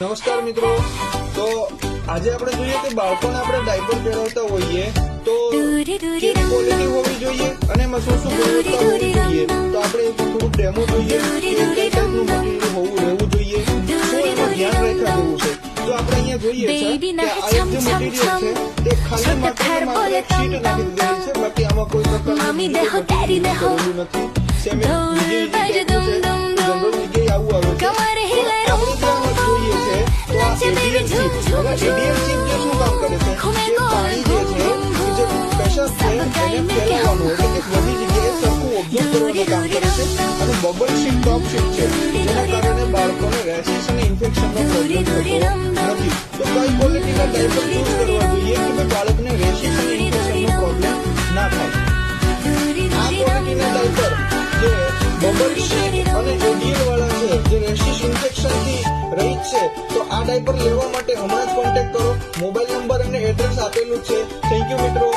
નમસ્કાર મિત્રો, તો આજે આપણે જોઈએ કે બાળકોને આપણે ડાયપર પહેરાવતા હોઈએ તો કેવી ક્વોલિટી હોવી જોઈએ અને એમાં શું શું ગુણવત્તા હોવી જોઈએ, તો આપણે થોડું ડેમો જોઈએ કે કઈ ટાઈપનું મટીરિયલ રહેવું જોઈએ, શું એમાં ધ્યાન રાખ્યા જેવું છે. તો આપણે અહીંયા જોઈએ છે કે આ જે મટીરિયલ છે તે ખાલી માત્ર એક શીટ નાખી દીધેલી છે, બાકી આમાં કોઈ પ્રકારનું નથી. સેમ બીજી જગ્યાએ જનરલ જગ્યાએ આવું આવે છે. એડીએમ ચીપ જે શું કામ કરે છે, કે પાણી જે છે જે પેશાબ છે એને ફેલાવવાનું એટલે કે બધી જગ્યાએ સરખું ઓબ્ઝર્વ કરવાનું કામ કરે છે. અને બબલ શીટ ટોપ શીટ છે, જેના કારણે બાળકોને રેશિસ અને ઇન્ફેક્શનનો પ્રોબ્લેમ થતો નથી. તો કઈ ક્વોલિટીના ડાયપર ચૂઝ કરવા જોઈએ કે બાળકને રેશિસ અને ઇન્ફેક્શનનો પ્રોબ્લેમ ના થાય. આ ક્વોલિટીના ડાયપર જે બબલ શીટ અને એડીએલ વાળા છે, જે રેશિસ ઇન્ફેક્શનથી રહિત છે, તો આ ડાયપર લેવા માટે હમણાં જ કોન્ટેક્ટ કરો. મોબાઈલ નંબર અને એડ્રેસ આપેલું છે. થેન્ક યુ મિત્રો.